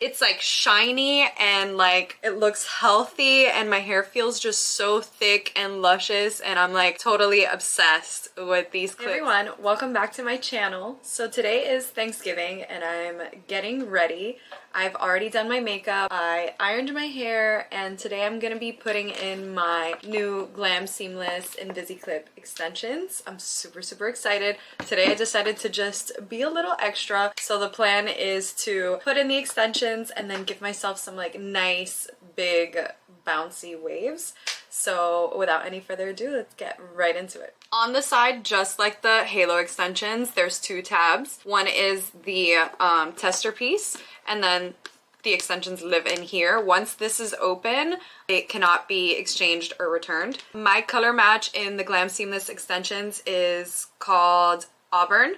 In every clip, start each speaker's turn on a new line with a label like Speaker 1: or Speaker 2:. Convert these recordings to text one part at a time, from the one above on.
Speaker 1: It's like shiny and like it looks healthy, and my hair feels just so thick and luscious, and I'm like totally obsessed with these clips. Hey everyone, welcome back to my channel. So today is Thanksgiving and I'm getting ready. I've already done my makeup, I ironed my hair, and today I'm gonna be putting in my new Glam Seamless Invisi-Clip extensions. I'm super excited. Today I decided to just be a little extra. So the plan is to put in the extensions and then give myself some like nice big bouncy waves. So without any further ado, let's get right into it. On the side, just like the halo extensions, there's two tabs. One is the tester piece, and then the extensions live in here. Once this is open, it cannot be exchanged or returned. My color match in the Glam Seamless extensions is called Auburn.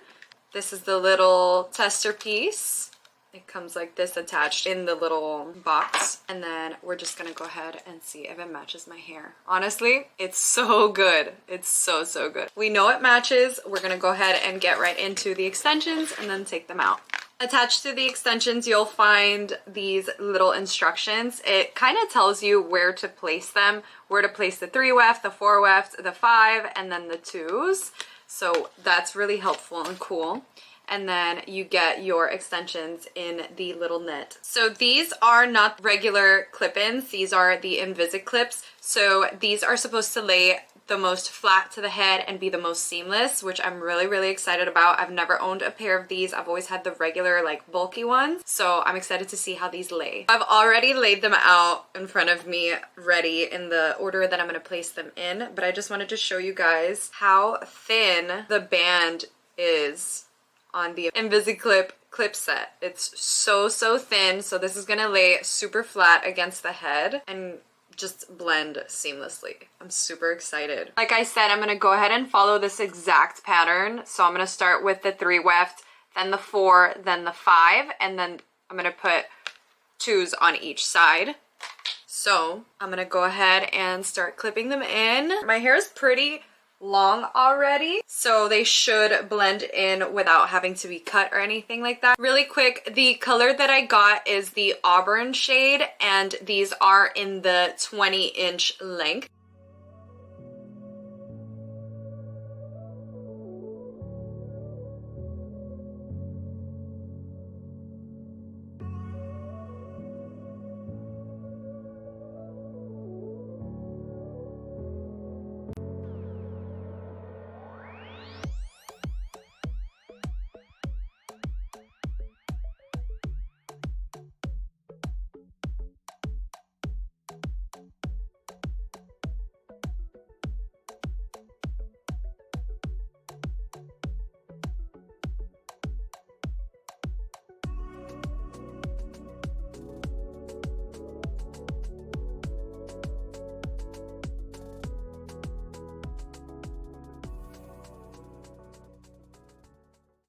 Speaker 1: This is the little tester piece. It comes like this attached in the little box, and then we're just gonna go ahead and see if it matches my hair. Honestly, it's so good. It's so good. We know it matches. We're gonna go ahead and get right into the extensions and then take them out. Attached to the extensions, you'll find these little instructions. It kind of tells you where to place them, where to place the 3 weft, the 4 weft, the 5, and then the 2s. So that's really helpful and cool. And then you get your extensions in the little net. So these are not regular clip-ins, these are the Invisi-Clips. So these are supposed to lay the most flat to the head and be the most seamless, which I'm really excited about. I've never owned a pair of these. I've always had the regular like bulky ones. So I'm excited to see how these lay. I've already laid them out in front of me ready in the order that I'm going to place them in, but I just wanted to show you guys how thin the band is on the Invisi-Clip clip set. It's so thin, so this is gonna lay super flat against the head and just blend seamlessly. I'm super excited. Like I said, I'm gonna go ahead and follow this exact pattern. So I'm gonna start with the 3 weft, then the 4, then the 5, and then I'm gonna put 2s on each side. So I'm gonna go ahead and start clipping them in. My hair is pretty long already, so they should blend in without having to be cut or anything like that. Really quick, the color that I got is the Auburn shade, and these are in the 20-inch length.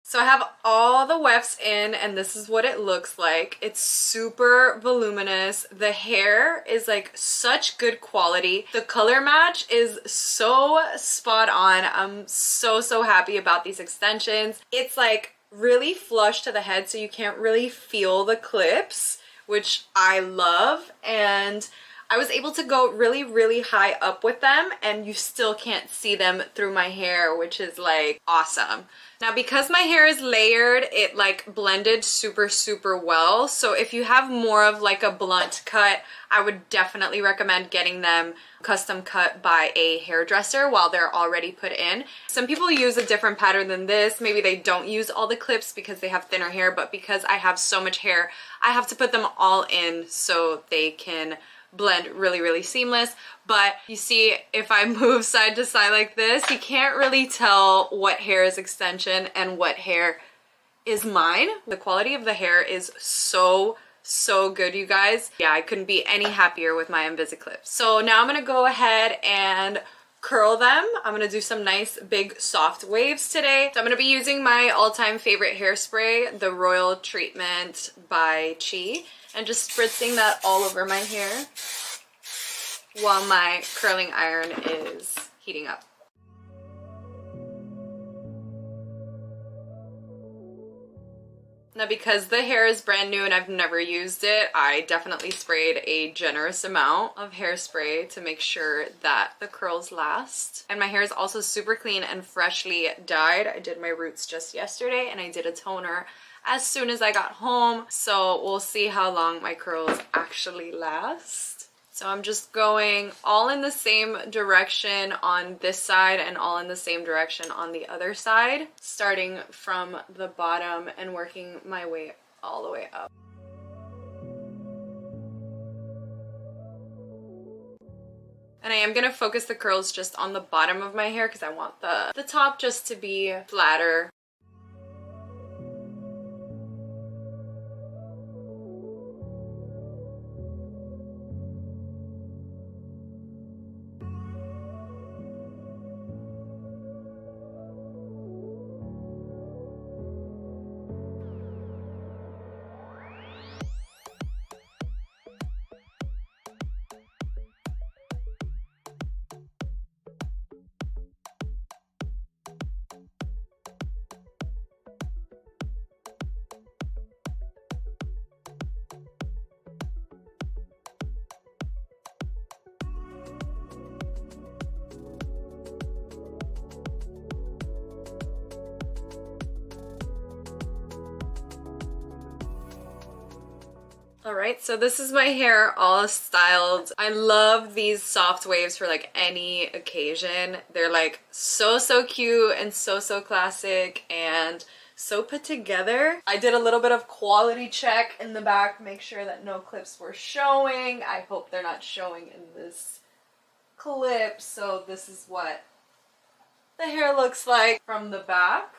Speaker 1: So I have all the wefts in, and this is what it looks like. It's super voluminous. The hair is like such good quality. The color match is so spot on. I'm so happy about these extensions. It's like really flush to the head, so you can't really feel the clips, which I love. And I was able to go really high up with them, and you still can't see them through my hair, which is like awesome. Now, because my hair is layered, it like blended super well. So if you have more of like a blunt cut, I would definitely recommend getting them custom cut by a hairdresser while they're already put in. Some people use a different pattern than this. Maybe they don't use all the clips because they have thinner hair, but because I have so much hair, I have to put them all in so they can blend really seamless. But you see, if I move side to side like this, you can't really tell what hair is extension and what hair is mine. The quality of the hair is so good, you guys. Yeah, I couldn't be any happier with my Invisi-Clips. So now I'm gonna go ahead and curl them. I'm gonna do some nice big soft waves today. So I'm gonna be using my all-time favorite hairspray, the Royal Treatment by Chi, and just spritzing that all over my hair while my curling iron is heating up. Now because the hair is brand new and I've never used it, I definitely sprayed a generous amount of hairspray to make sure that the curls last. And my hair is also super clean and freshly dyed. I did my roots just yesterday and I did a toner as soon as I got home. So we'll see how long my curls actually last. So I'm just going all in the same direction on this side and all in the same direction on the other side, starting from the bottom and working my way all the way up. And I am going to focus the curls just on the bottom of my hair because I want the top just to be flatter. Alright, so this is my hair all styled. I love these soft waves for like any occasion. They're like so cute and so classic and so put together. I did a little bit of quality check in the back, make sure that no clips were showing. I hope they're not showing in this clip. So this is what the hair looks like from the back.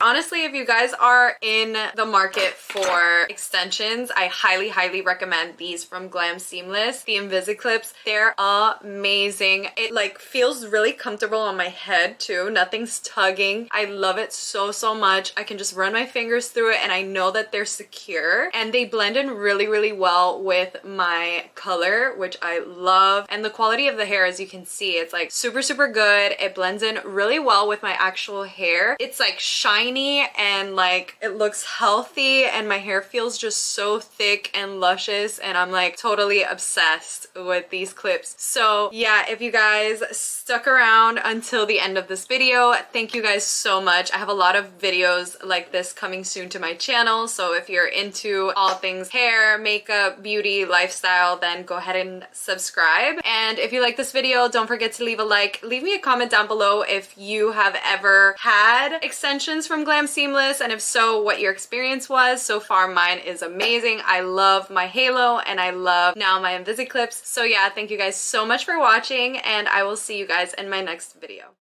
Speaker 1: Honestly, if you guys are in the market for extensions, I highly recommend these from Glam Seamless, the Invisi-Clips. They're amazing. It like feels really comfortable on my head too. Nothing's tugging. I love it so much. I can just run my fingers through it and I know that they're secure and they blend in really well with my color, which I love. And the quality of the hair, as you can see, it's like super good. It blends in really well with my actual hair. It's like shiny and like it looks healthy and my hair feels just so thick and luscious and I'm like totally obsessed with these clips. So yeah, if you guys stuck around until the end of this video, thank you guys so much. I have a lot of videos like this coming soon to my channel, so if you're into all things hair, makeup, beauty, lifestyle, then go ahead and subscribe. And if you like this video, don't forget to leave a like. Leave me a comment down below if you have ever had extensions from Glam Seamless, and if so, what your experience was. So far mine is amazing. I love my halo and I love now my Invisi-Clips. So yeah, thank you guys so much for watching and I will see you guys in my next video.